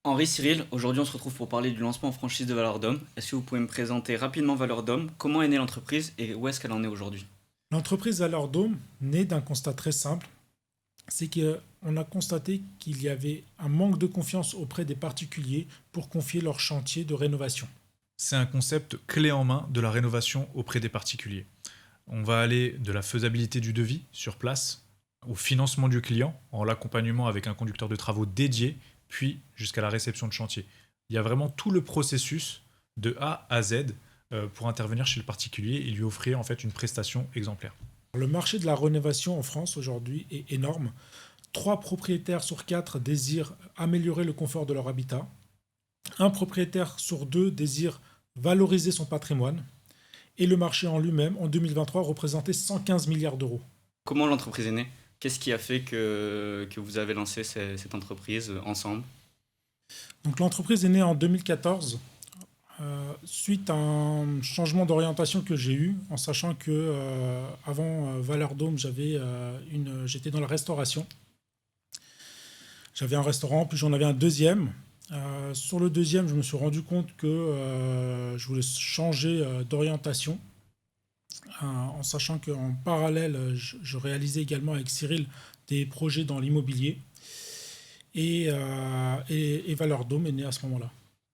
Henri Cyril, aujourd'hui on se retrouve pour parler du lancement en franchise de Valeur d'Homme. Est-ce que vous pouvez me présenter rapidement Valeur d'Homme, comment est née l'entreprise et où est-ce qu'elle en est aujourd'hui? L'entreprise Valeur Dôme naît d'un constat très simple, c'est qu'on a constaté qu'il y avait un manque de confiance auprès des particuliers pour confier leur chantier de rénovation. C'est un concept clé en main de la rénovation auprès des particuliers. On va aller de la faisabilité du devis sur place au financement du client en l'accompagnement avec un conducteur de travaux dédié, puis jusqu'à la réception de chantier. Il y a vraiment tout le processus de A à Z pour intervenir chez le particulier et lui offrir en fait une prestation exemplaire. Le marché de la rénovation en France aujourd'hui est énorme. 3 propriétaires sur 4 désirent améliorer le confort de leur habitat. Un propriétaire sur 2 désire valoriser son patrimoine. Et le marché en lui-même, en 2023, représentait 115 milliards d'euros. Comment l'entreprise est née? Qu'est-ce qui a fait que vous avez lancé cette entreprise ensemble? Donc l'entreprise est née en 2014 suite à un changement d'orientation que j'ai eu, en sachant que avant Valeur Dôme, j'étais dans la restauration. J'avais un restaurant, puis j'en avais un deuxième. Sur le deuxième, je me suis rendu compte que je voulais changer d'orientation, en sachant qu'en parallèle, je réalisais également avec Cyril des projets dans l'immobilier. Et Valeur Dôme est né à ce moment-là.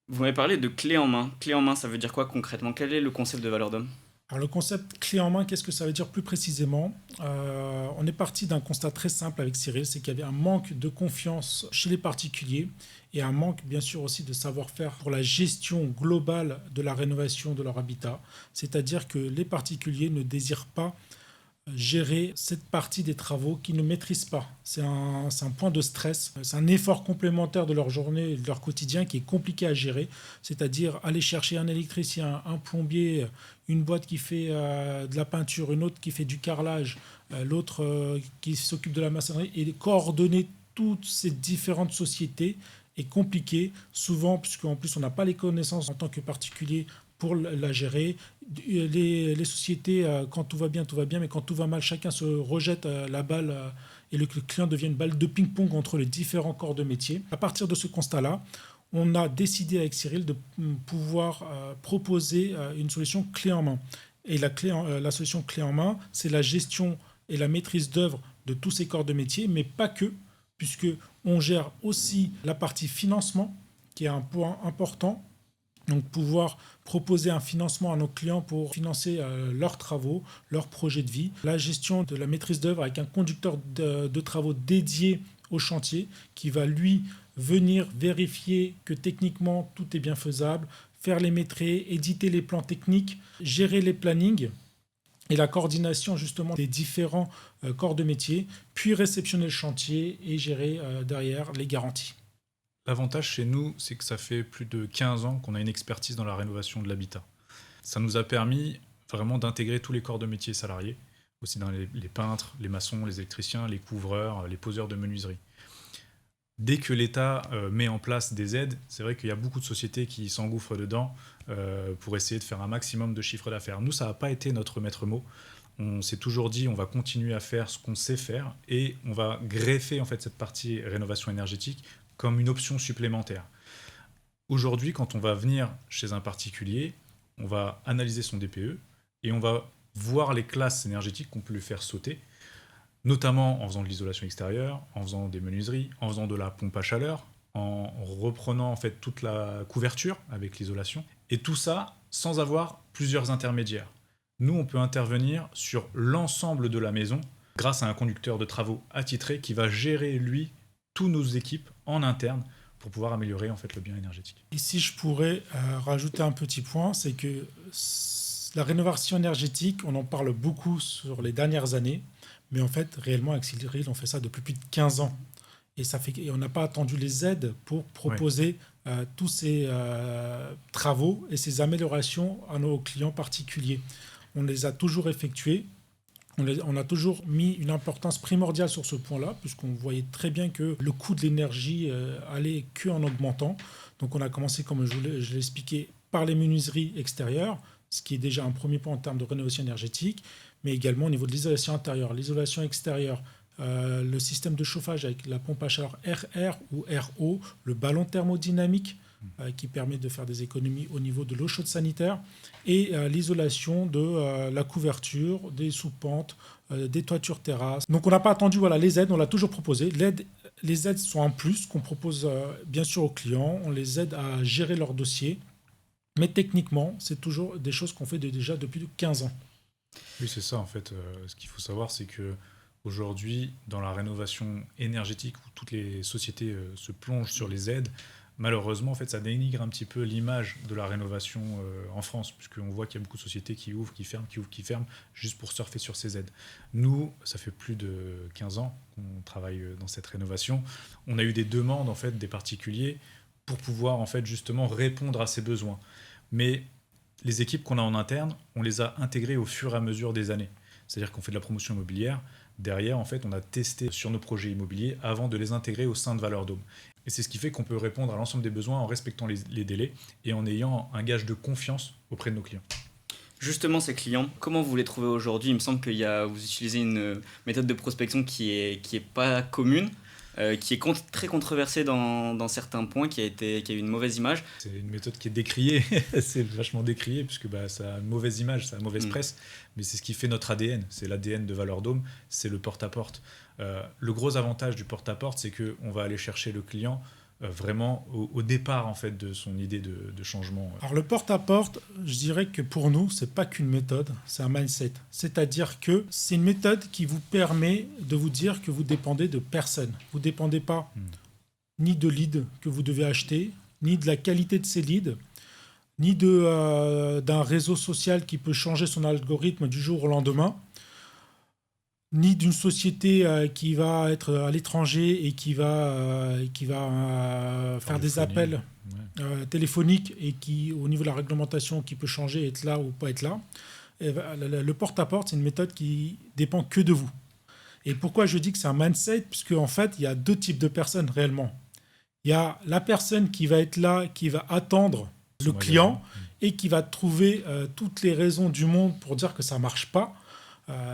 Vous m'avez parlé de clé en main. Clé en main, ça veut dire quoi concrètement? Quel est le concept de Valeur d'Homme? Alors le concept clé en main, qu'est-ce que ça veut dire plus précisément? On est parti d'un constat très simple avec Cyril, c'est qu'il y avait un manque de confiance chez les particuliers et un manque bien sûr aussi de savoir-faire pour la gestion globale de la rénovation de leur habitat. C'est-à-dire que les particuliers ne désirent pas gérer cette partie des travaux qu'ils ne maîtrisent pas. C'est un point de stress, c'est un effort complémentaire de leur journée et de leur quotidien qui est compliqué à gérer, c'est-à-dire aller chercher un électricien, un plombier, une boîte qui fait de la peinture, une autre qui fait du carrelage, l'autre qui s'occupe de la maçonnerie, et coordonner toutes ces différentes sociétés est compliqué, souvent, puisqu'en plus on n'a pas les connaissances en tant que particulier pour la gérer. Les sociétés, quand tout va bien, mais quand tout va mal, chacun se rejette la balle et le client devient une balle de ping-pong entre les différents corps de métier. À partir de ce constat-là, on a décidé avec Cyril de pouvoir proposer une solution clé en main. Et la solution clé en main, c'est la gestion et la maîtrise d'œuvre de tous ces corps de métier, mais pas que, puisque on gère aussi la partie financement, qui est un point important. Donc pouvoir proposer un financement à nos clients pour financer leurs travaux, leurs projets de vie. La gestion de la maîtrise d'œuvre avec un conducteur de travaux dédié au chantier qui va lui venir vérifier que techniquement tout est bien faisable, faire les métrés, éditer les plans techniques, gérer les plannings et la coordination justement des différents corps de métier, puis réceptionner le chantier et gérer derrière les garanties. L'avantage chez nous, c'est que ça fait plus de 15 ans qu'on a une expertise dans la rénovation de l'habitat. Ça nous a permis vraiment d'intégrer tous les corps de métier salariés, aussi dans les peintres, les maçons, les électriciens, les couvreurs, les poseurs de menuiserie. Dès que l'État met en place des aides, c'est vrai qu'il y a beaucoup de sociétés qui s'engouffrent dedans pour essayer de faire un maximum de chiffre d'affaires. Nous, ça n'a pas été notre maître mot. On s'est toujours dit on va continuer à faire ce qu'on sait faire et on va greffer en fait cette partie rénovation énergétique comme une option supplémentaire. Aujourd'hui, quand on va venir chez un particulier, on va analyser son DPE et on va voir les classes énergétiques qu'on peut lui faire sauter, notamment en faisant de l'isolation extérieure, en faisant des menuiseries, en faisant de la pompe à chaleur, en reprenant en fait toute la couverture avec l'isolation, et tout ça sans avoir plusieurs intermédiaires. Nous, on peut intervenir sur l'ensemble de la maison grâce à un conducteur de travaux attitré qui va gérer, lui, toutes nos équipes en interne pour pouvoir améliorer en fait le bien énergétique. Et si je pourrais rajouter un petit point, c'est que la rénovation énergétique, on en parle beaucoup sur les dernières années, mais en fait, réellement, avec Cyril, on fait ça depuis plus de 15 ans. Et on n'a pas attendu les aides pour proposer tous ces travaux et ces améliorations à nos clients particuliers. On les a toujours effectués. On a toujours mis une importance primordiale sur ce point-là, puisqu'on voyait très bien que le coût de l'énergie allait qu'en augmentant. Donc on a commencé, comme je l'ai expliqué, par les menuiseries extérieures, ce qui est déjà un premier point en termes de rénovation énergétique, mais également au niveau de l'isolation intérieure, l'isolation extérieure, le système de chauffage avec la pompe à chaleur RR ou RO, le ballon thermodynamique qui permet de faire des économies au niveau de l'eau chaude sanitaire et l'isolation de la couverture, des sous-pentes, des toitures terrasses. Donc on n'a pas attendu les aides, on l'a toujours proposé. Les aides sont un plus qu'on propose bien sûr aux clients, on les aide à gérer leur dossier, mais techniquement c'est toujours des choses qu'on fait déjà depuis 15 ans. Oui, c'est ça en fait. Ce qu'il faut savoir, c'est que aujourd'hui, dans la rénovation énergétique où toutes les sociétés se plongent sur les aides, malheureusement, en fait, ça dénigre un petit peu l'image de la rénovation en France, puisqu'on voit qu'il y a beaucoup de sociétés qui ouvrent, qui ferment, juste pour surfer sur ces aides. Nous, ça fait plus de 15 ans qu'on travaille dans cette rénovation. On a eu des demandes en fait des particuliers pour pouvoir en fait justement répondre à ces besoins. Mais les équipes qu'on a en interne, on les a intégrées au fur et à mesure des années. C'est-à-dire qu'on fait de la promotion immobilière. Derrière, en fait, on a testé sur nos projets immobiliers avant de les intégrer au sein de Valeur-Dôme. Et c'est ce qui fait qu'on peut répondre à l'ensemble des besoins en respectant les délais et en ayant un gage de confiance auprès de nos clients. Justement, ces clients, comment vous les trouvez aujourd'hui? Il me semble que vous utilisez une méthode de prospection qui est pas commune, qui est très controversée dans certains points, qui a eu une mauvaise image. C'est une méthode qui est décriée, c'est vachement décrié, puisque ça a une mauvaise image, ça a une mauvaise presse, mais c'est ce qui fait notre ADN, c'est l'ADN de Valeur-Dôme, c'est le porte-à-porte. Le gros avantage du porte-à-porte, c'est qu'on va aller chercher le client vraiment au départ en fait, de son idée de changement. Alors le porte-à-porte, je dirais que pour nous, c'est pas qu'une méthode, c'est un mindset. C'est-à-dire que c'est une méthode qui vous permet de vous dire que vous dépendez de personne. Vous ne dépendez pas ni de leads que vous devez acheter, ni de la qualité de ces leads, ni d'un réseau social qui peut changer son algorithme du jour au lendemain, ni d'une société qui va être à l'étranger et qui va faire des appels téléphoniques et qui, au niveau de la réglementation, qui peut changer, être là ou pas être là. Et le porte-à-porte, c'est une méthode qui dépend que de vous. Et pourquoi je dis que c'est un mindset? Puisque en fait, il y a deux types de personnes réellement. Il y a la personne qui va être là, qui va attendre le client et qui va trouver toutes les raisons du monde pour dire que ça ne marche pas.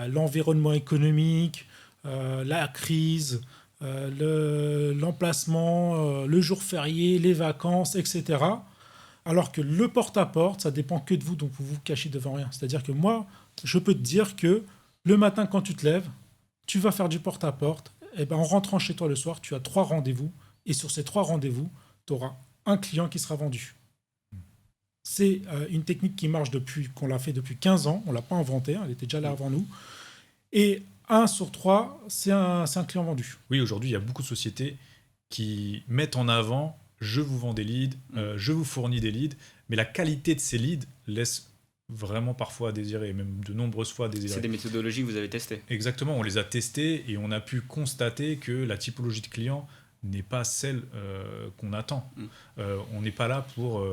L'environnement économique, la crise, l'emplacement, le jour férié, les vacances, etc. Alors que le porte-à-porte, ça dépend que de vous, donc vous vous cachez devant rien. C'est-à-dire que moi, je peux te dire que le matin, quand tu te lèves, tu vas faire du porte-à-porte, et en rentrant chez toi le soir, tu as 3 rendez-vous, et sur ces 3 rendez-vous, tu auras un client qui sera vendu. C'est une technique qui marche qu'on l'a fait depuis 15 ans. On ne l'a pas inventée, elle était déjà là avant nous. Et 1 sur 3, c'est un client vendu. Oui, aujourd'hui, il y a beaucoup de sociétés qui mettent en avant « je vous vends des leads, je vous fournis des leads », mais la qualité de ces leads laisse vraiment parfois à désirer, même de nombreuses fois à désirer. C'est des méthodologies que vous avez testées. Exactement, on les a testées et on a pu constater que la typologie de client n'est pas celle qu'on attend. On n'est pas là pour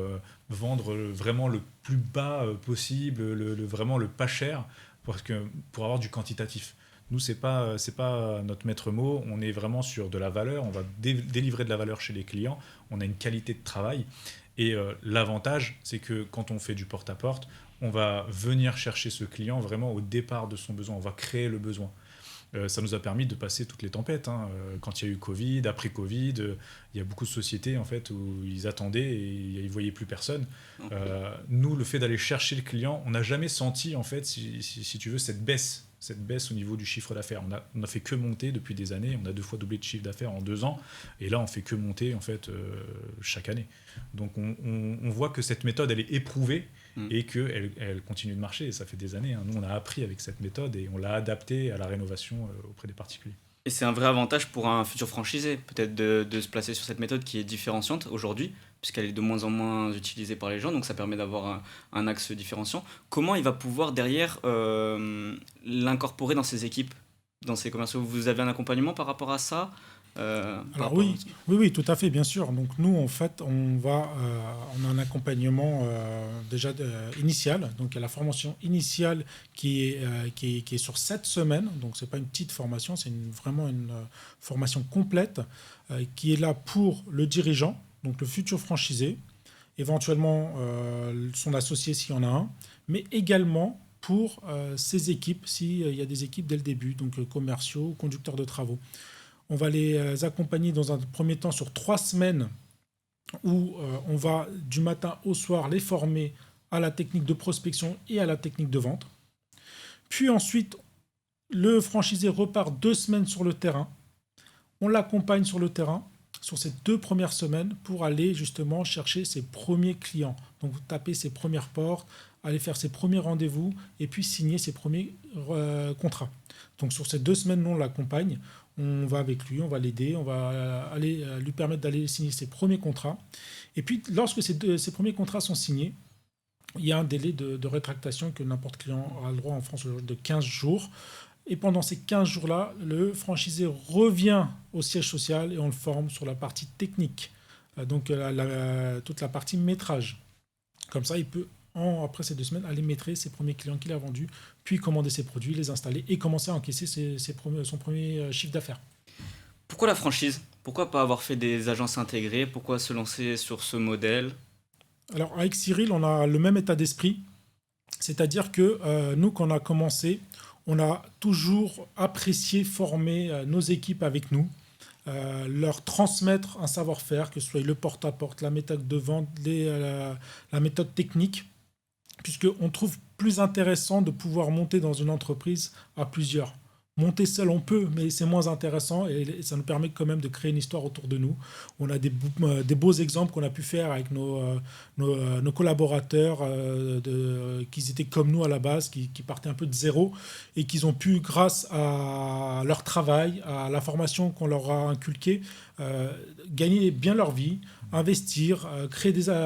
vendre vraiment le plus bas possible, vraiment le pas cher, pour avoir du quantitatif. Nous, c'est pas notre maître mot. On est vraiment sur de la valeur. On va délivrer de la valeur chez les clients. On a une qualité de travail. Et l'avantage, c'est que quand on fait du porte-à-porte, on va venir chercher ce client vraiment au départ de son besoin. On va créer le besoin. Ça nous a permis de passer toutes les tempêtes. Quand il y a eu Covid, après Covid, il y a beaucoup de sociétés en fait, où ils attendaient et ils ne voyaient plus personne. Nous, le fait d'aller chercher le client, on n'a jamais senti, en fait, si tu veux, cette baisse au niveau du chiffre d'affaires. On a fait que monter depuis des années. On a 2 fois doublé de chiffre d'affaires en 2 ans. Et là, on fait que monter en fait, chaque année. Donc, on voit que cette méthode, elle est éprouvée et qu'elle continue de marcher. Et ça fait des années. Nous, on a appris avec cette méthode et on l'a adaptée à la rénovation auprès des particuliers. Et c'est un vrai avantage pour un futur franchisé, peut-être de se placer sur cette méthode qui est différenciante aujourd'hui, puisqu'elle est de moins en moins utilisée par les gens, donc ça permet d'avoir un axe différenciant. Comment il va pouvoir derrière l'incorporer dans ses équipes, dans ses commerciaux? Vous avez un accompagnement par rapport à ça? Alors oui, tout à fait, bien sûr. Donc nous, en fait, on a un accompagnement déjà initial. Donc il y a la formation initiale qui est sur 7 semaines. Donc c'est pas une petite formation, c'est vraiment une formation complète qui est là pour le dirigeant, donc le futur franchisé, éventuellement son associé s'il y en a un, mais également pour ces équipes, s'il y a des équipes dès le début, donc commerciaux, conducteurs de travaux. On va les accompagner dans un premier temps sur 3 semaines où on va du matin au soir les former à la technique de prospection et à la technique de vente. Puis ensuite, le franchisé repart 2 semaines sur le terrain. On l'accompagne sur le terrain sur ces 2 premières semaines pour aller justement chercher ses premiers clients. Donc taper ses premières portes, aller faire ses premiers rendez-vous et puis signer ses premiers contrats. Donc sur ces 2 semaines, nous, on l'accompagne. On va avec lui, on va l'aider, on va aller lui permettre d'aller signer ses premiers contrats. Et puis, lorsque ces premiers contrats sont signés, il y a un délai de rétractation que n'importe client a le droit en France de 15 jours. Et pendant ces 15 jours-là, le franchisé revient au siège social et on le forme sur la partie technique, donc toute la partie métrage. Comme ça, il peut, après ces 2 semaines, aller métrer ses premiers clients qu'il a vendus, puis commander ses produits, les installer et commencer à encaisser son premier chiffre d'affaires. Pourquoi la franchise? Pourquoi pas avoir fait des agences intégrées? Pourquoi se lancer sur ce modèle? Alors, avec Cyril, on a le même état d'esprit. C'est-à-dire que nous, quand on a commencé, on a toujours apprécié former nos équipes avec nous, leur transmettre un savoir-faire, que ce soit le porte-à-porte, la méthode de vente, la méthode technique, puisqu'on trouve plus intéressant de pouvoir monter dans une entreprise à plusieurs. Monter seul, on peut, mais c'est moins intéressant et ça nous permet quand même de créer une histoire autour de nous. On a des beaux exemples qu'on a pu faire avec nos collaborateurs qui étaient comme nous à la base, qui partaient un peu de zéro et qu'ils ont pu, grâce à leur travail, à la formation qu'on leur a inculquée, gagner bien leur vie, investir,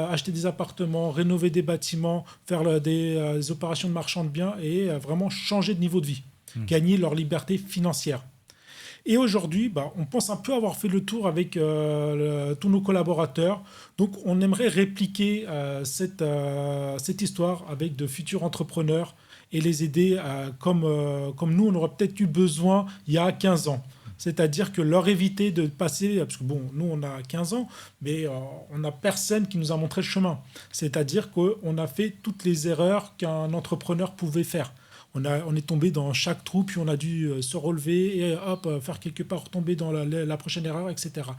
acheter des appartements, rénover des bâtiments, faire des opérations de marchand de biens et vraiment changer de niveau de vie. Gagner leur liberté financière. Et aujourd'hui, on pense un peu avoir fait le tour avec tous nos collaborateurs. Donc, on aimerait répliquer cette histoire avec de futurs entrepreneurs et les aider comme nous, on aurait peut-être eu besoin il y a 15 ans. C'est-à-dire que leur éviter de passer, parce que nous on a 15 ans, mais on n'a personne qui nous a montré le chemin. C'est-à-dire qu'on a fait toutes les erreurs qu'un entrepreneur pouvait faire. On est tombé dans chaque trou, puis on a dû se relever et faire quelque part tomber dans la prochaine erreur, etc.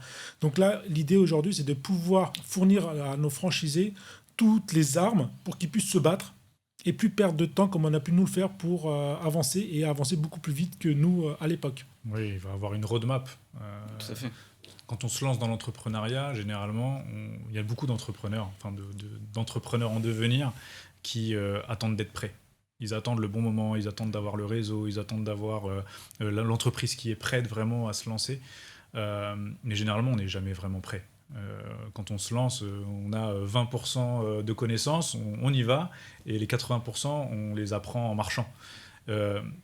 Donc là, l'idée aujourd'hui, c'est de pouvoir fournir à nos franchisés toutes les armes pour qu'ils puissent se battre et plus perdre de temps comme on a pu nous le faire pour avancer et avancer beaucoup plus vite que nous à l'époque. Oui, il va avoir une roadmap. Tout à fait. Quand on se lance dans l'entrepreneuriat, généralement, il y a beaucoup d'entrepreneurs, d'entrepreneurs en devenir qui attendent d'être prêts. Ils attendent le bon moment, ils attendent d'avoir le réseau, ils attendent d'avoir l'entreprise qui est prête vraiment à se lancer. Mais généralement, on n'est jamais vraiment prêt. Quand on se lance, on a 20% de connaissances, on y va, et les 80%, on les apprend en marchant.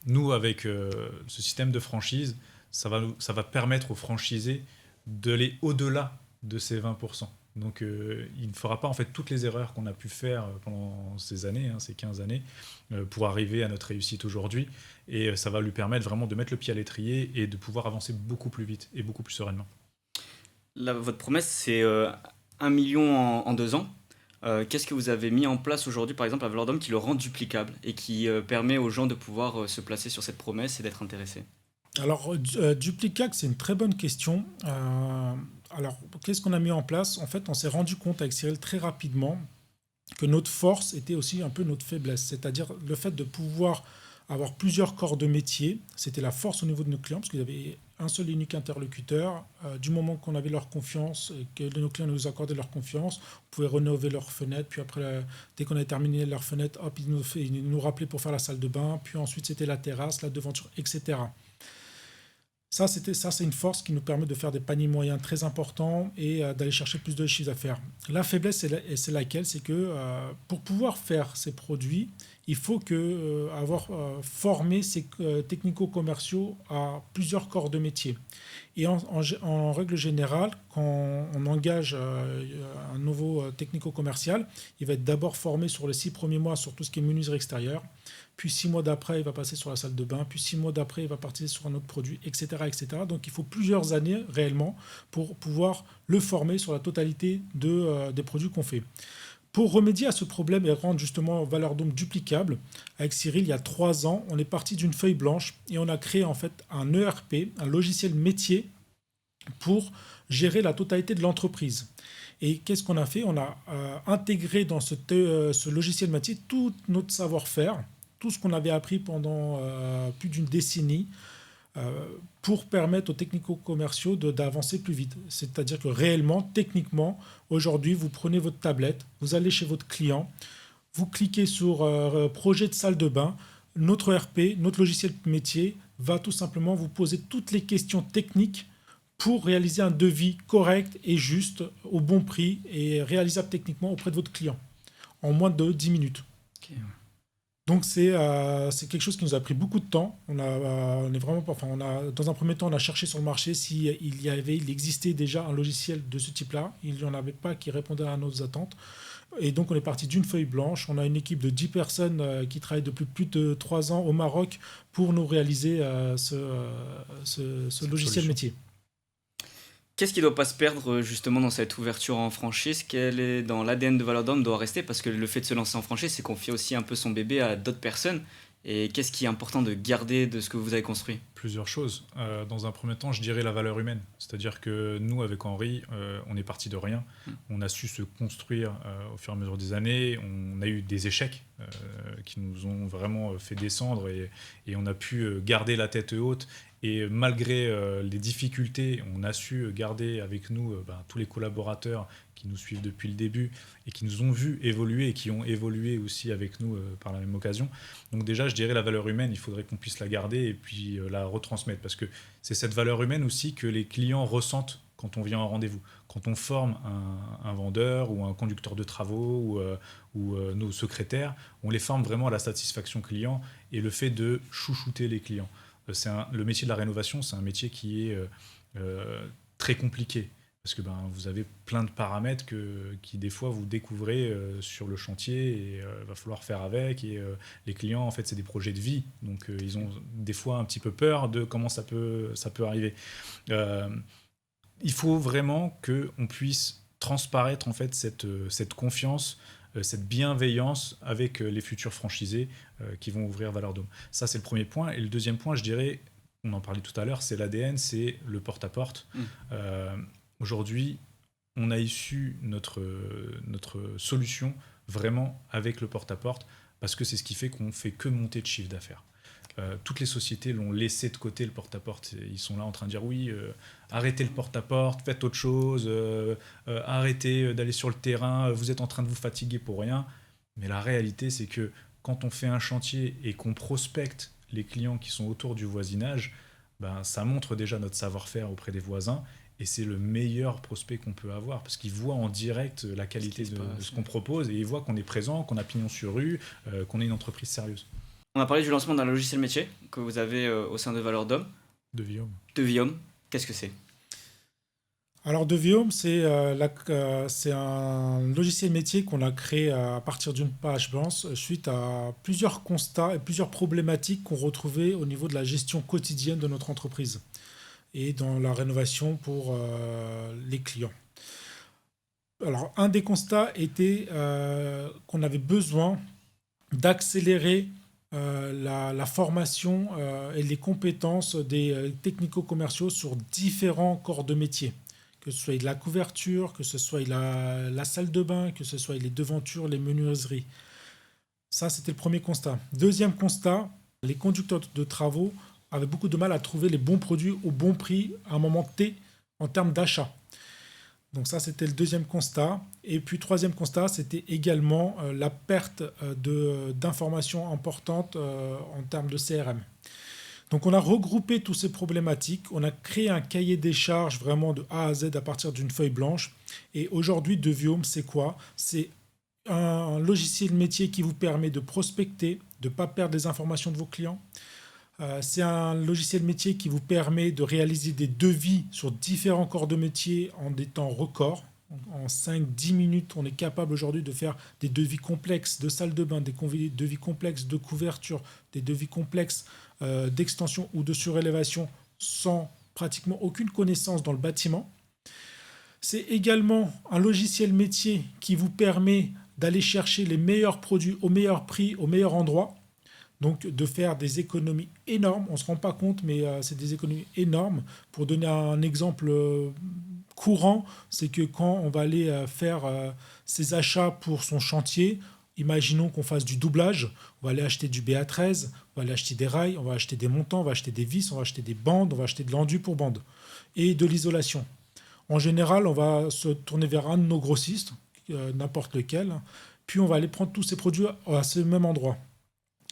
Nous, avec ce système de franchise, ça va permettre aux franchisés d'aller au-delà de ces 20%. Donc, il ne fera pas en fait toutes les erreurs qu'on a pu faire pendant ces années, ces 15 années, pour arriver à notre réussite aujourd'hui. Et ça va lui permettre vraiment de mettre le pied à l'étrier et de pouvoir avancer beaucoup plus vite et beaucoup plus sereinement. Là, votre promesse, c'est 1 million en 2 ans. Qu'est-ce que vous avez mis en place aujourd'hui, par exemple, à Valordome, qui le rend duplicable et qui permet aux gens de pouvoir se placer sur cette promesse et d'être intéressés? Alors, duplicable, c'est une très bonne question. Alors, qu'est-ce qu'on a mis en place? En fait, on s'est rendu compte avec Cyril très rapidement que notre force était aussi un peu notre faiblesse. C'est-à-dire le fait de pouvoir avoir plusieurs corps de métier, c'était la force au niveau de nos clients, parce qu'ils avaient un seul et unique interlocuteur. Du moment qu'on avait leur confiance, et que nos clients nous accordaient leur confiance, on pouvait rénover leurs fenêtres, puis après, dès qu'on avait terminé leur fenêtre, hop, ils nous rappelaient pour faire la salle de bain, puis ensuite c'était la terrasse, la devanture, etc. Ça, c'est une force qui nous permet de faire des paniers moyens très importants et d'aller chercher plus de chiffre d'affaires. La faiblesse, c'est laquelle? C'est que pour pouvoir faire ces produits, il faut avoir formé ces technico-commerciaux à plusieurs corps de métier. Et en règle générale, quand on engage un nouveau technico-commercial, il va être d'abord formé sur les 6 premiers mois sur tout ce qui est menuiserie extérieure. Puis 6 mois d'après, il va passer sur la salle de bain. Puis 6 mois d'après, il va partir sur un autre produit, etc., etc. Donc, il faut plusieurs années réellement pour pouvoir le former sur la totalité des produits qu'on fait. Pour remédier à ce problème et rendre justement Valordome duplicable, avec Cyril, il y a 3 ans, on est parti d'une feuille blanche et on a créé en fait un ERP, un logiciel métier pour gérer la totalité de l'entreprise. Et qu'est-ce qu'on a fait? On a intégré dans ce logiciel métier tout notre savoir-faire, tout ce qu'on avait appris pendant plus d'une décennie, pour permettre aux technico-commerciaux d'avancer plus vite. C'est-à-dire que réellement, techniquement, aujourd'hui, vous prenez votre tablette, vous allez chez votre client, vous cliquez sur projet de salle de bain, notre ERP, notre logiciel métier va tout simplement vous poser toutes les questions techniques pour réaliser un devis correct et juste, au bon prix et réalisable techniquement auprès de votre client, en moins de 10 minutes. Ok. Donc c'est quelque chose qui nous a pris beaucoup de temps. On est vraiment, enfin, dans un premier temps, on a cherché sur le marché s'il il existait déjà un logiciel de ce type-là. Il n'y en avait pas qui répondait à nos attentes. Et donc on est parti d'une feuille blanche. On a une équipe de 10 personnes qui travaillent depuis plus de 3 ans au Maroc pour nous réaliser ce logiciel solution. métier. Qu'est-ce qui ne doit pas se perdre justement dans cette ouverture en franchise? Quel est dans l'ADN de Valordome doit rester? Parce que le fait de se lancer en franchise, c'est confier aussi un peu son bébé à d'autres personnes. Et qu'est-ce qui est important de garder de ce que vous avez construit? Plusieurs choses. Dans un premier temps, je dirais la valeur humaine. C'est-à-dire que nous, avec Henri, on est parti de rien. On a su se construire au fur et à mesure des années. On a eu des échecs qui nous ont vraiment fait descendre et on a pu garder la tête haute. Et malgré les difficultés, on a su garder avec nous tous les collaborateurs qui nous suivent depuis le début et qui nous ont vu évoluer et qui ont évolué aussi avec nous par la même occasion. Donc déjà, je dirais la valeur humaine, il faudrait qu'on puisse la garder et puis la retransmettre parce que c'est cette valeur humaine aussi que les clients ressentent quand on vient en rendez-vous. Quand on forme un vendeur ou un conducteur de travaux ou nos secrétaires, on les forme vraiment à la satisfaction client et le fait de chouchouter les clients. Le métier de la rénovation, c'est un métier qui est très compliqué parce que vous avez plein de paramètres qui des fois vous découvrez sur le chantier et il va falloir faire avec et les clients en fait c'est des projets de vie donc ils ont des fois un petit peu peur de comment ça peut arriver. Il faut vraiment qu'on puisse transparaître en fait cette confiance, cette bienveillance avec les futurs franchisés qui vont ouvrir Valordome. Ça, c'est le premier point. Et le deuxième point, je dirais, on en parlait tout à l'heure, c'est l'ADN, c'est le porte-à-porte. Aujourd'hui, on a issu notre solution vraiment avec le porte-à-porte parce que c'est ce qui fait qu'on ne fait que monter de chiffre d'affaires. Toutes les sociétés l'ont laissé de côté le porte-à-porte. Ils sont là en train de dire oui, arrêtez le porte-à-porte, faites autre chose, arrêtez d'aller sur le terrain, vous êtes en train de vous fatiguer pour rien. Mais la réalité, c'est que quand on fait un chantier et qu'on prospecte les clients qui sont autour du voisinage, ça montre déjà notre savoir-faire auprès des voisins et c'est le meilleur prospect qu'on peut avoir parce qu'ils voient en direct la qualité de ce qu'on propose et ils voient qu'on est présent, qu'on a pignon sur rue, qu'on est une entreprise sérieuse. On a parlé du lancement d'un logiciel métier que vous avez au sein de Valordome. Deviome, qu'est-ce que c'est? Alors Deviome, c'est un logiciel métier qu'on a créé à partir d'une page blanche suite à plusieurs constats et plusieurs problématiques qu'on retrouvait au niveau de la gestion quotidienne de notre entreprise et dans la rénovation pour les clients. Alors un des constats était qu'on avait besoin d'accélérer la formation et les compétences des technico-commerciaux sur différents corps de métier, que ce soit de la couverture, que ce soit la salle de bain, que ce soit les devantures, les menuiseries. Ça, c'était le premier constat. Deuxième constat, les conducteurs de travaux avaient beaucoup de mal à trouver les bons produits au bon prix à un moment T en termes d'achat. Donc ça, c'était le deuxième constat. Et puis, troisième constat, c'était également la perte d'informations importantes en termes de CRM. Donc, on a regroupé toutes ces problématiques. On a créé un cahier des charges vraiment de A à Z à partir d'une feuille blanche. Et aujourd'hui, Deviome, c'est quoi? C'est un logiciel métier qui vous permet de prospecter, de ne pas perdre les informations de vos clients. C'est un logiciel métier qui vous permet de réaliser des devis sur différents corps de métier en des temps records. En 5-10 minutes, on est capable aujourd'hui de faire des devis complexes de salle de bain, des devis complexes de couverture, des devis complexes d'extension ou de surélévation sans pratiquement aucune connaissance dans le bâtiment. C'est également un logiciel métier qui vous permet d'aller chercher les meilleurs produits au meilleur prix, au meilleur endroit. Donc de faire des économies énormes. On ne se rend pas compte, mais c'est des économies énormes. Pour donner un exemple courant, c'est que quand on va aller faire ses achats pour son chantier, imaginons qu'on fasse du doublage, on va aller acheter du BA13, on va aller acheter des rails, on va acheter des montants, on va acheter des vis, on va acheter des bandes, on va acheter de l'enduit pour bande et de l'isolation. En général, on va se tourner vers un de nos grossistes, n'importe lequel, puis on va aller prendre tous ces produits à ce même endroit.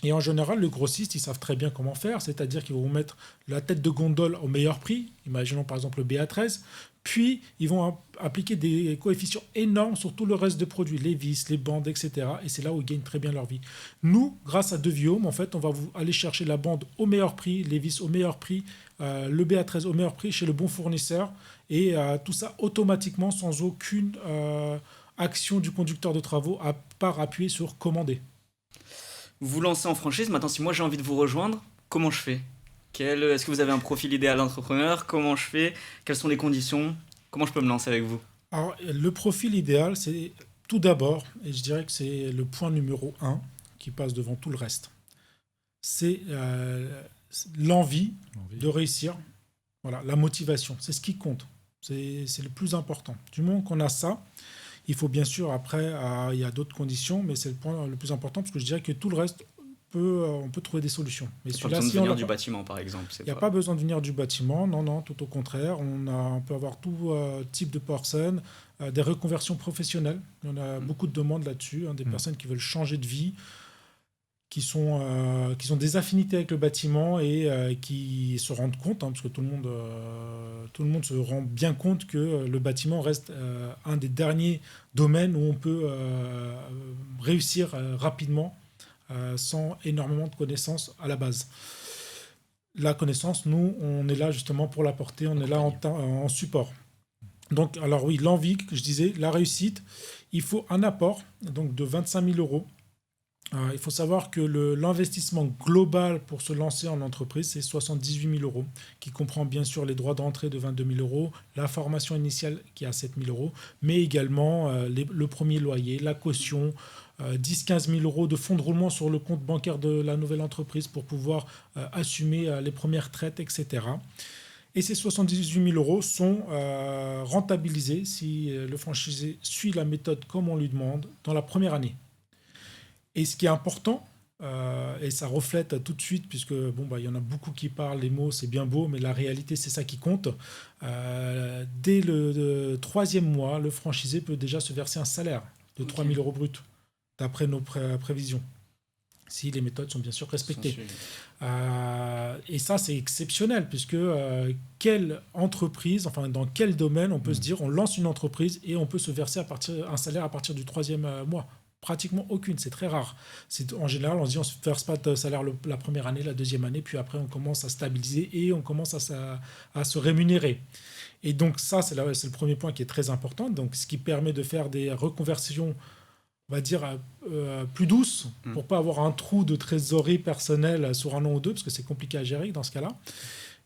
Et en général, le grossiste, ils savent très bien comment faire, c'est-à-dire qu'ils vont mettre la tête de gondole au meilleur prix, imaginons par exemple le BA13, puis ils vont appliquer des coefficients énormes sur tout le reste des produits, les vis, les bandes, etc. Et c'est là où ils gagnent très bien leur vie. Nous, grâce à Deviome, en fait, on va aller chercher la bande au meilleur prix, les vis au meilleur prix, le BA13 au meilleur prix chez le bon fournisseur, et tout ça automatiquement sans aucune action du conducteur de travaux, à part appuyer sur commander. Vous vous lancez en franchise, maintenant si moi j'ai envie de vous rejoindre, comment je fais? Est-ce que vous avez un profil idéal d'entrepreneur? Comment je fais? Quelles sont les conditions? Comment je peux me lancer avec vous? Alors, le profil idéal, c'est tout d'abord, et je dirais que c'est le point numéro 1 qui passe devant tout le reste, c'est l'envie de réussir, voilà, la motivation, c'est ce qui compte, c'est le plus important. Du moment qu'on a ça, il faut bien sûr, après, il y a d'autres conditions, mais c'est le point le plus important, parce que je dirais que tout le reste, on peut trouver des solutions. Mais pas besoin de venir du bâtiment, par exemple. Il n'y a pas besoin de venir du bâtiment, non, tout au contraire. On peut avoir tout type de personnes, des reconversions professionnelles. Il y en a beaucoup de demandes là-dessus, des personnes qui veulent changer de vie, qui ont des affinités avec le bâtiment et qui se rendent compte, parce que tout le monde se rend bien compte que le bâtiment reste un des derniers domaines où on peut réussir rapidement sans énormément de connaissances à la base. La connaissance, nous, on est là justement pour l'apporter, on est là en support. Donc, alors oui, l'envie, que je disais, la réussite, il faut un apport donc de 25 000 euros. Il faut savoir que l'investissement global pour se lancer en entreprise, c'est 78 000 euros, qui comprend bien sûr les droits d'entrée de 22 000 euros, la formation initiale qui est à 7 000 euros, mais également le premier loyer, la caution, 10-15 000 euros de fonds de roulement sur le compte bancaire de la nouvelle entreprise pour pouvoir assumer les premières traites, etc. Et ces 78 000 euros sont rentabilisés si le franchisé suit la méthode comme on lui demande dans la première année. Et ce qui est important, et ça reflète tout de suite, puisque il y en a beaucoup qui parlent, les mots c'est bien beau, mais la réalité c'est ça qui compte. Dès le troisième mois, le franchisé peut déjà se verser un salaire de 3 000 euros brut, d'après nos prévisions, si les méthodes sont bien sûr respectées. Et ça c'est exceptionnel, puisque quelle entreprise, enfin dans quel domaine on peut se dire on lance une entreprise et on peut se verser un salaire à partir du troisième mois? Pratiquement aucune, c'est très rare. En général, on se dit on ne se verse pas de salaire la première année, la deuxième année, puis après on commence à stabiliser et on commence à se rémunérer. Et donc ça, c'est le premier point qui est très important, donc ce qui permet de faire des reconversions, on va dire, plus douces, pour ne pas avoir un trou de trésorerie personnelle sur un an ou deux, parce que c'est compliqué à gérer dans ce cas-là.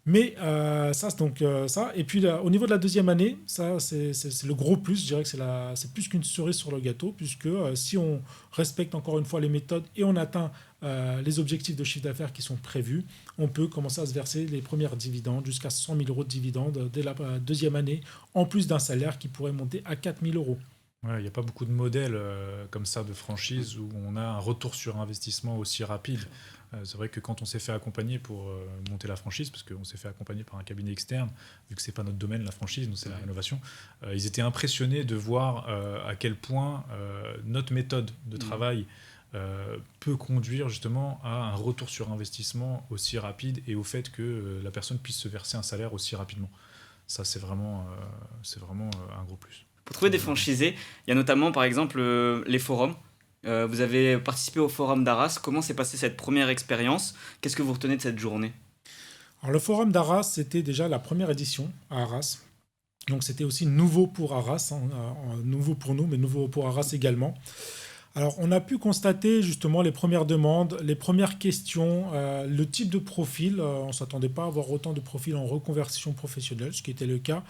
Mais ça, c'est donc ça. Et puis, au niveau de la deuxième année, ça, c'est le gros plus. Je dirais que c'est plus qu'une cerise sur le gâteau, puisque si on respecte encore une fois les méthodes et on atteint les objectifs de chiffre d'affaires qui sont prévus, on peut commencer à se verser les premières dividendes, jusqu'à 100 000 euros de dividendes dès la deuxième année, en plus d'un salaire qui pourrait monter à 4 000 euros. Il n'y a pas beaucoup de modèles comme ça de franchise où on a un retour sur investissement aussi rapide. C'est vrai que quand on s'est fait accompagner pour monter la franchise, parce qu'on s'est fait accompagner par un cabinet externe, vu que ce n'est pas notre domaine, la franchise, nous c'est la rénovation, ils étaient impressionnés de voir à quel point notre méthode de travail peut conduire justement à un retour sur investissement aussi rapide et au fait que la personne puisse se verser un salaire aussi rapidement. Ça, c'est vraiment un gros plus. Pour trouver des franchisés, il y a notamment par exemple les forums. Vous avez participé au forum d'Arras. Comment s'est passée cette première expérience? Qu'est-ce que vous retenez de cette journée? Alors, le forum d'Arras, c'était déjà la première édition à Arras. Donc c'était aussi nouveau pour Arras, nouveau pour nous, mais nouveau pour Arras également. Alors on a pu constater justement les premières demandes, les premières questions, le type de profil. On ne s'attendait pas à avoir autant de profils en reconversion professionnelle, ce qui était le cas.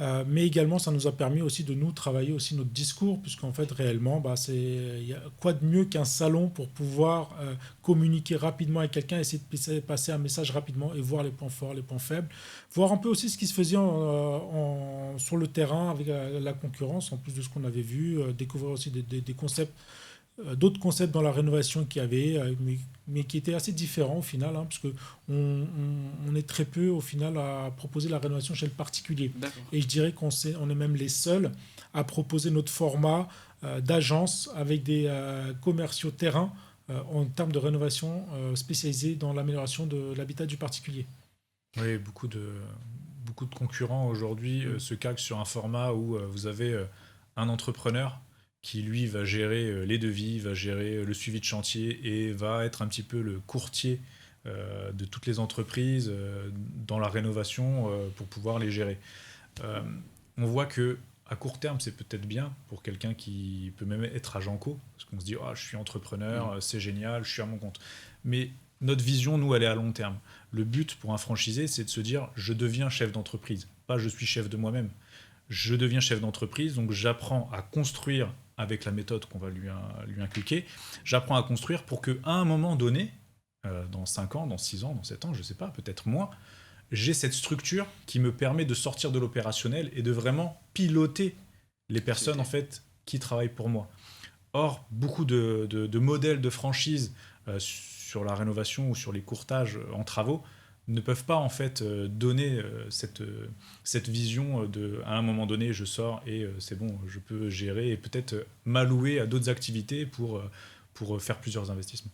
Mais également, ça nous a permis aussi de nous travailler aussi notre discours, puisqu'en fait, réellement, il y a quoi de mieux qu'un salon pour pouvoir communiquer rapidement avec quelqu'un, essayer de passer un message rapidement et voir les points forts, les points faibles, voir un peu aussi ce qui se faisait sur le terrain avec la concurrence, en plus de ce qu'on avait vu, découvrir aussi des concepts, d'autres concepts dans la rénovation qu'il y avait, mais qui étaient assez différents au final, hein, parce que on est très peu au final à proposer la rénovation chez le particulier. D'accord. Et je dirais on est même les seuls à proposer notre format d'agence avec des commerciaux terrain en termes de rénovation spécialisés dans l'amélioration de l'habitat du particulier. Oui, beaucoup de concurrents aujourd'hui se calquent sur un format où vous avez un entrepreneur qui, lui, va gérer les devis, va gérer le suivi de chantier et va être un petit peu le courtier de toutes les entreprises dans la rénovation pour pouvoir les gérer. On voit que à court terme, c'est peut-être bien pour quelqu'un qui peut même être agent co, parce qu'on se dit je suis entrepreneur, c'est génial, je suis à mon compte. Mais notre vision, nous, elle est à long terme. Le but pour un franchisé, c'est de se dire je deviens chef d'entreprise, pas je suis chef de moi-même. Je deviens chef d'entreprise, donc j'apprends à construire avec la méthode qu'on va lui inculquer. J'apprends à construire pour qu'à un moment donné, dans 5 ans, dans 6 ans, dans 7 ans, je ne sais pas, peut-être moins, j'ai cette structure qui me permet de sortir de l'opérationnel et de vraiment piloter les personnes en fait, qui travaillent pour moi. Or, beaucoup de modèles de franchise sur la rénovation ou sur les courtages en travaux ne peuvent pas en fait donner cette vision de à un moment donné je sors et c'est bon, je peux gérer et peut-être m'allouer à d'autres activités pour faire plusieurs investissements.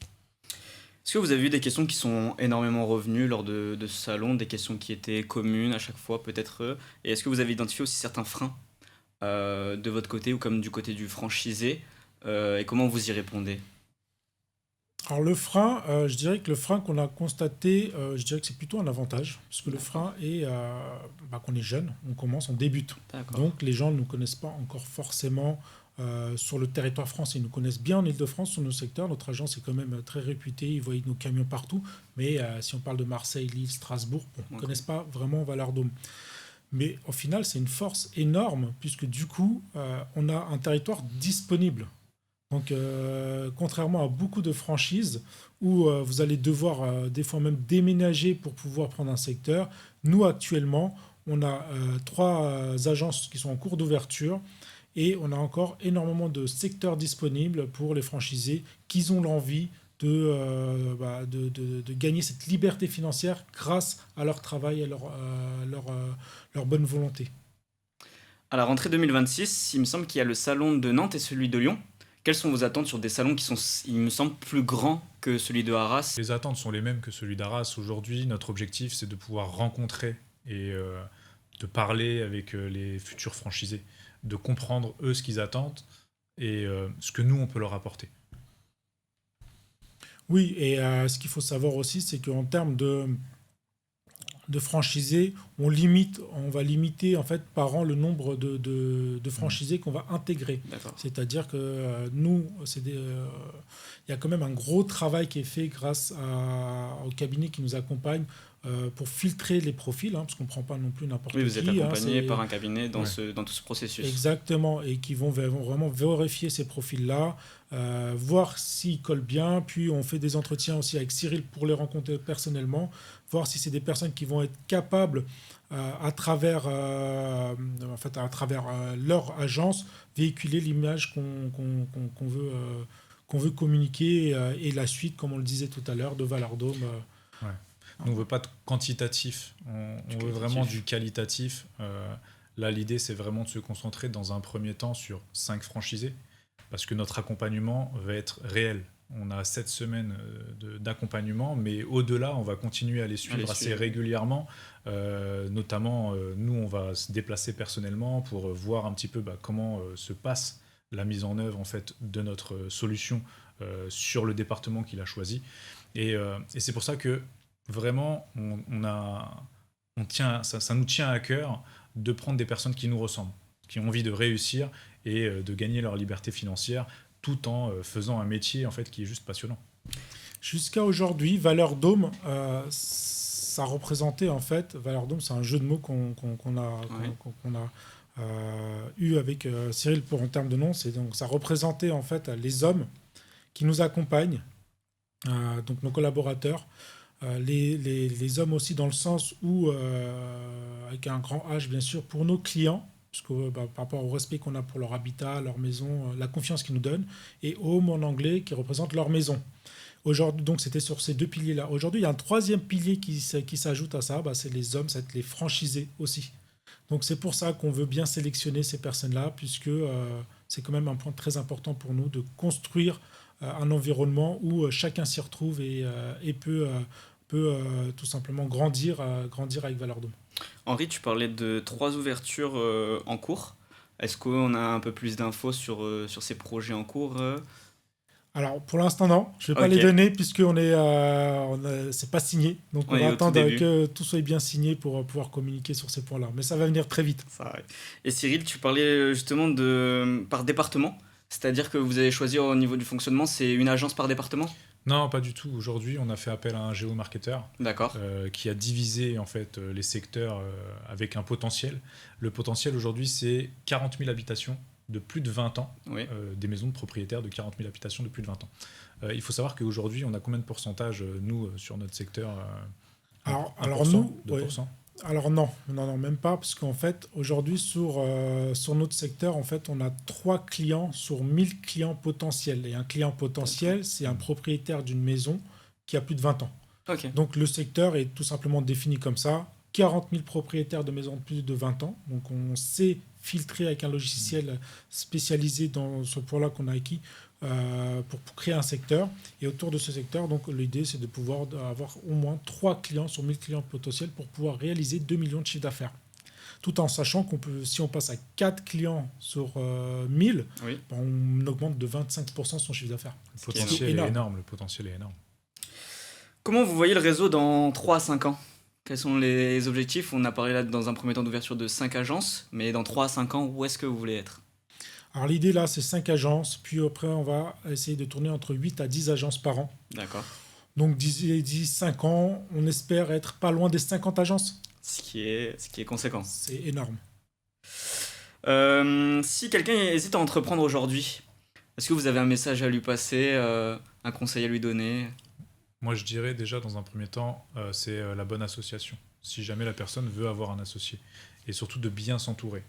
Est-ce que vous avez eu des questions qui sont énormément revenues lors de ce salon, des questions qui étaient communes à chaque fois peut-être et est-ce que vous avez identifié aussi certains freins de votre côté ou comme du côté du franchisé et comment vous y répondez? Alors le frein, je dirais que le frein qu'on a constaté, je dirais que c'est plutôt un avantage, parce que le frein est qu'on est jeune, on commence, on débute. D'accord. Donc les gens ne nous connaissent pas encore forcément sur le territoire français. Ils nous connaissent bien en Ile-de-France, sur nos secteurs. Notre agence est quand même très réputée, ils voient nos camions partout. Mais si on parle de Marseille, Lille, Strasbourg, ils ne connaissent pas vraiment Valardôme. Mais au final, c'est une force énorme, puisque du coup, on a un territoire disponible. Donc, contrairement à beaucoup de franchises où vous allez devoir des fois même déménager pour pouvoir prendre un secteur, nous actuellement, on a 3 agences qui sont en cours d'ouverture et on a encore énormément de secteurs disponibles pour les franchisés qui ont l'envie de gagner cette liberté financière grâce à leur travail et leur bonne volonté. À la rentrée 2026, il me semble qu'il y a le salon de Nantes et celui de Lyon. Quelles sont vos attentes sur des salons qui sont, il me semble, plus grands que celui de Arras? Les attentes sont les mêmes que celui d'Arras. Aujourd'hui, notre objectif, c'est de pouvoir rencontrer et de parler avec les futurs franchisés, de comprendre eux ce qu'ils attendent et ce que nous, on peut leur apporter. Oui, et ce qu'il faut savoir aussi, c'est qu'en termes de franchisés, on va limiter en fait par an le nombre de franchisés qu'on va intégrer. D'accord. C'est-à-dire que nous, il y a quand même un gros travail qui est fait grâce au cabinet qui nous accompagne pour filtrer les profils, parce qu'on ne prend pas non plus n'importe qui. Oui, vous êtes accompagné par un cabinet dans tout ce processus. Exactement, et qui vont vraiment vérifier ces profils-là, voir s'ils collent bien, puis on fait des entretiens aussi avec Cyril pour les rencontrer personnellement, voir si c'est des personnes qui vont être capables, à travers leur agence, véhiculer l'image qu'on veut communiquer, et la suite, comme on le disait tout à l'heure, de Valardôme. Nous, on ne veut pas de quantitatif, on veut vraiment du qualitatif. Là, l'idée, c'est vraiment de se concentrer dans un premier temps sur 5 franchisés, parce que notre accompagnement va être réel. On a 7 semaines d'accompagnement, mais au-delà, on va continuer à les suivre assez régulièrement. Notamment, nous, on va se déplacer personnellement pour voir un petit peu comment se passe la mise en œuvre en fait, de notre solution sur le département qu'il a choisi. Et c'est pour ça que vraiment, ça nous tient à cœur de prendre des personnes qui nous ressemblent, qui ont envie de réussir et de gagner leur liberté financière tout en faisant un métier en fait, qui est juste passionnant. Jusqu'à aujourd'hui, Valardôme, ça représentait en fait, Valeur Dôme, c'est un jeu de mots qu'on a, Ouais. qu'on a eu avec Cyril en termes de nom. Donc, ça représentait en fait les hommes qui nous accompagnent, donc nos collaborateurs, les hommes aussi dans le sens où, avec un grand H bien sûr, pour nos clients, parce que, par rapport au respect qu'on a pour leur habitat, leur maison, la confiance qu'ils nous donnent, et home en anglais qui représente leur maison. Aujourd'hui, donc c'était sur ces deux piliers-là. Aujourd'hui, il y a un troisième pilier qui s'ajoute à ça, c'est les hommes, c'est les franchisés aussi. Donc c'est pour ça qu'on veut bien sélectionner ces personnes-là, puisque c'est quand même un point très important pour nous de construire un environnement où chacun s'y retrouve et peut tout simplement grandir avec Valeur Dôme. Henri, tu parlais de 3 ouvertures en cours. Est-ce qu'on a un peu plus d'infos sur ces projets en cours Alors pour l'instant non, je ne vais pas Ok. les donner puisque c'est pas signé, donc on Oui, va au tout attendre début. que tout soit bien signé pour pouvoir communiquer sur ces points-là. Mais ça va venir très vite. Ça arrive. Et Cyril, tu parlais justement par département, c'est-à-dire que vous avez choisi au niveau du fonctionnement, c'est une agence par département? Non, pas du tout. Aujourd'hui, on a fait appel à un géomarketeur D'accord. qui a divisé en fait les secteurs avec un potentiel. Le potentiel aujourd'hui, c'est 40 000 habitations de plus de 20 ans, Oui. des maisons de propriétaires de 40 000 habitations de plus de 20 ans. Il faut savoir qu'aujourd'hui, on a combien de pourcentage, nous, sur notre secteur Alors nous, 2%. alors non, même pas, parce qu'en fait, aujourd'hui, sur notre secteur, en fait, on a 3 clients sur 1000 clients potentiels. Et un client potentiel, c'est un propriétaire d'une maison qui a plus de 20 ans. Ok. Donc le secteur est tout simplement défini comme ça. 40 000 propriétaires de maisons de plus de 20 ans. Donc on sait filtrer avec un logiciel spécialisé dans ce point-là qu'on a acquis pour créer un secteur. Et autour de ce secteur, donc l'idée c'est de pouvoir avoir au moins 3 clients sur 1000 clients potentiels pour pouvoir réaliser 2 millions de chiffre d'affaires. Tout en sachant si on passe à 4 clients sur 1000, Oui. on augmente de 25% son chiffre d'affaires. Le potentiel est énorme. énorme. Le potentiel est énorme. Comment vous voyez le réseau dans 3 à 5 ans? Quels sont les objectifs? On a parlé là dans un premier temps d'ouverture de 5 agences, mais dans 3 à 5 ans, où est-ce que vous voulez être? Alors l'idée là, c'est 5 agences, puis après on va essayer de tourner entre 8 à 10 agences par an. D'accord. Donc d'ici 5 ans, on espère être pas loin des 50 agences. Ce qui est conséquent. C'est énorme. Si quelqu'un hésite à entreprendre aujourd'hui, est-ce que vous avez un message à lui passer, un conseil à lui donner? Moi, je dirais déjà, dans un premier temps, c'est la bonne association. Si jamais la personne veut avoir un associé. Et surtout de bien s'entourer.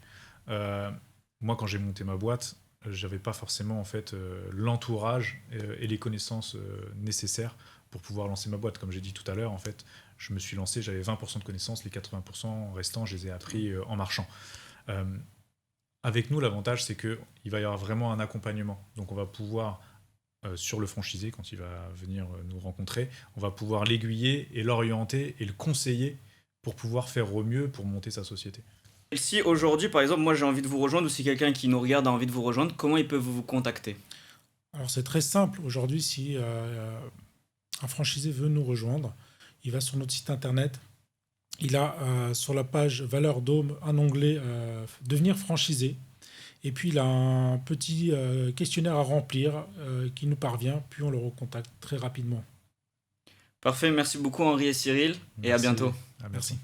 Moi, quand j'ai monté ma boîte, j'avais pas forcément en fait l'entourage et les connaissances nécessaires pour pouvoir lancer ma boîte. Comme j'ai dit tout à l'heure, en fait, je me suis lancé, j'avais 20% de connaissances, les 80% restants, je les ai appris en marchant. Avec nous, l'avantage, c'est qu'il va y avoir vraiment un accompagnement. Donc, on va pouvoir, sur le franchisé, quand il va venir nous rencontrer, on va pouvoir l'aiguiller et l'orienter et le conseiller pour pouvoir faire au mieux pour monter sa société. Et si aujourd'hui, par exemple, moi j'ai envie de vous rejoindre, ou si quelqu'un qui nous regarde a envie de vous rejoindre, comment ils peuvent vous contacter? Alors c'est très simple. Aujourd'hui, si un franchisé veut nous rejoindre, il va sur notre site internet. Il a sur la page Valeur Dôme un onglet Devenir franchisé. Et puis il a un petit questionnaire à remplir qui nous parvient, puis on le recontacte très rapidement. Parfait, merci beaucoup Henri et Cyril, et à Merci. bientôt. À bientôt. Merci.